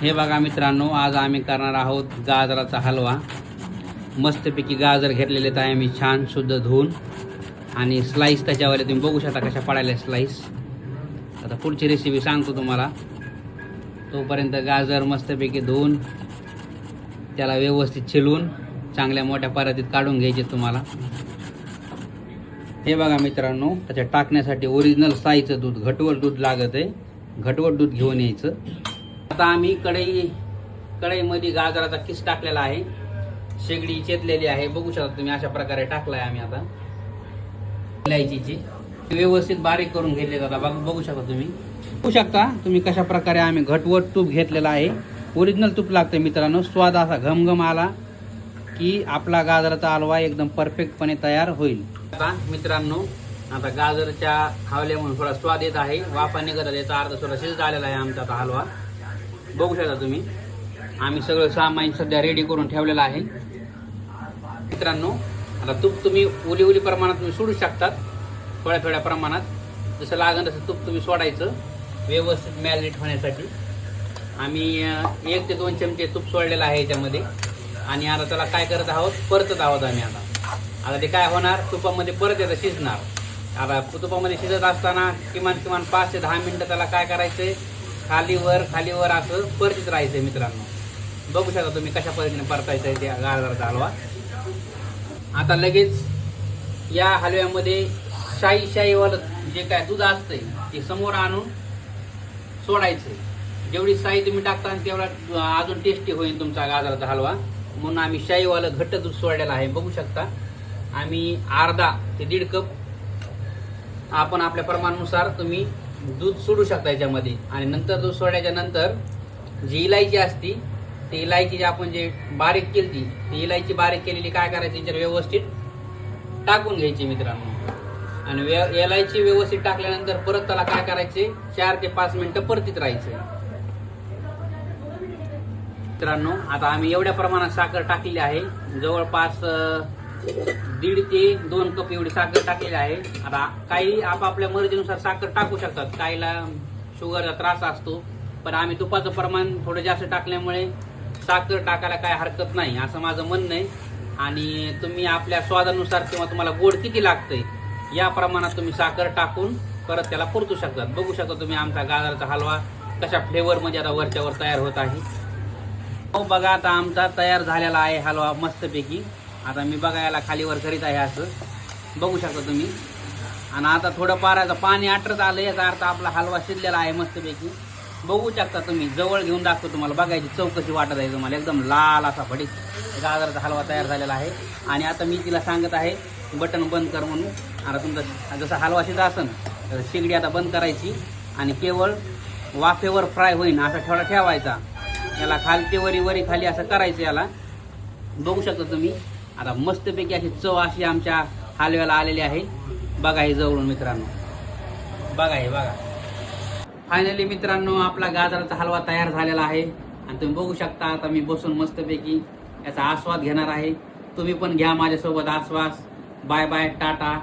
हे बघा मित्रांनो, आज आम्ही करणार आहोत गाजराचा हलवा। मस्तपैकी गाजर घेतलेले आहे आम्ही छान शुद्ध धुवून, आणि स्लाइस त्याच्यावर तुम्ही बघू शकता कशा पडायला स्लाइस। आता पुढची रेसिपी सांगतो तुम्हाला। तोपर्यंत गाजर मस्तपैकी धुवून त्याला व्यवस्थित छिलून चांगल्या मोठ्या परातीत काढून घ्यायचे तुम्हाला। हे बघा मित्रांनो, त्याच्या टाकण्यासाठी ओरिजिनल साईचं दूध, घटवट दूध लागत आहे। घटवट दूध घेऊन यायचं। आता आम्ही कढईमध्ये गाजराचा किस टाकलेला आहे, शेगडी चेतलेली आहे, बघू शकता तुम्ही अशा प्रकारे टाकलाय आम्ही। आता इलायचीची व्यवस्थित बारीक करून घेतले जातात, बघू शकता तुम्ही। बघू शकता तुम्ही कशा प्रकारे आम्ही घटवट तूप घेतलेला आहे। ओरिजिनल तूप लागते मित्रांनो। स्वाद असा घमघम आला की आपला गाजराचा हलवा एकदम परफेक्टपणे तयार होईल। आता मित्रांनो, आता गाजरच्या हलव्यामुळे थोडा स्वाद येत आहे, वाफा निघत आहे, याचा अर्ध थोडा शिजत आलेला आहे आमचा आता हलवा। बघू शकता तुम्ही, आम्ही सगळं सामान सध्या रेडी करून ठेवलेलं आहे मित्रांनो। आता तूप तुम्ही उली प्रमाणात तुम्ही सोडू शकतात, थोड्या प्रमाणात जसं लागेल तसं तूप तुम्ही सोडायचं व्यवस्थित मॅरिनेट होण्यासाठी। आम्ही 1 ते 2 चमचे तूप सोडलेलं आहे याच्यामध्ये, आणि आता त्याला काय करत आहोत, परतत आहोत आम्ही। आता ते काय होणार, तुपामध्ये परत येतं शिजणार। आता तुपामध्ये शिजत असताना किमान 5 ते 10 मिनिटं त्याला काय करायचंय, खालीवर असं परतीत राहायचंय मित्रांनो। बघू शकता तुम्ही कशा पद्धतीने परतायचंय ते गाजराचा हलवा। आता लगेच या हलव्यामध्ये शाईवालं जे काय दूध असतंय ते समोर आणून सोडायचंय। जेवढी साई तुम्ही टाकता तेवढा अजून टेस्टी होईल तुमचा गाजराचा हलवा, म्हणून आम्ही शाईवालं घट्ट दूध सोडलेलं आहे। बघू शकता आम्ही अर्धा ते 1.5 कप आपण आपल्या प्रमाणानुसार तुम्ही दूध सोडू शकता याच्यामध्ये। आणि नंतर दूध सोडायच्या नंतर जी इलायची असती, ती इलायची आपण जे बारीक केली ती इलायची बारीक केलेली काय करायची, याच्यावर व्यवस्थित टाकून घ्यायची मित्रांनो। आणि इलायची व्यवस्थित टाकल्यानंतर परत त्याला काय करायचे, 4 ते 5 मिनिटं परतीत राहायचे मित्रांनो। आता आम्ही एवढ्या प्रमाणात साखर टाकलेली आहे, जवळपास 1.5 ते 2 कप एवढी साखर टाकलेली आहे। आता काही आपापल्या मर्जीनुसार साखर टाकू शकतात, काहीला शुगरचा त्रास असतो, पण आम्ही तुपाचं प्रमाण थोडं जास्त टाकल्यामुळे साखर टाकायला काय हरकत नाही असं माझं म्हणणं आहे। आणि तुम्ही आपल्या स्वादानुसार किंवा तुम्हाला गोड किती लागतंय या प्रमाणात तुम्ही साखर टाकून परत त्याला परतू शकतात। बघू शकता तुम्ही आमचा गाजराचा हलवा कशा फ्लेवरमध्ये आता वरच्यावर तयार होत आहे। हो बघा, आता आमचा तयार झालेला आहे हलवा मस्तपैकी। आता मी बघायला खालीवर करीत आहे असं बघू शकता तुम्ही। आणि आता थोडंफार आता पाणी आटरत आलं, याचा अर्थ आपला हलवा शिजलेला आहे मस्तपैकी। बघू शकता तुम्ही, जवळ घेऊन दाखवतो तुम्हाला, बघायची चौकशी वाटत आहे तुम्हाला। एकदम लाल असा भडीक गाजराचा हलवा तयार झालेला आहे। आणि आता मी तिला सांगत आहे बटन बंद कर म्हणून। आता तुमचा जसा हलवा शिजत असेल तर शेगडी आता बंद करायची आणि केवळ वाफेवर फ्राय होईन असा ठेवायचा। याला खालती वरी खाली असं करायचं याला। बघू शकता तुम्ही, आता मस्तपैकी अशी चव अशी आमच्या हलव्याला आलेली आहे। बघा हे जवळून मित्रांनो, बघा हे बघा। फायनली मित्रांनो, आपला गाजराचा हलवा तयार झालेला आहे आणि तुम्ही बघू शकता। आता मी बसून मस्तपैकी याचा आस्वाद घेणार आहे। तुम्ही पण घ्या माझ्यासोबत आस्वाद। Bye bye, Tata.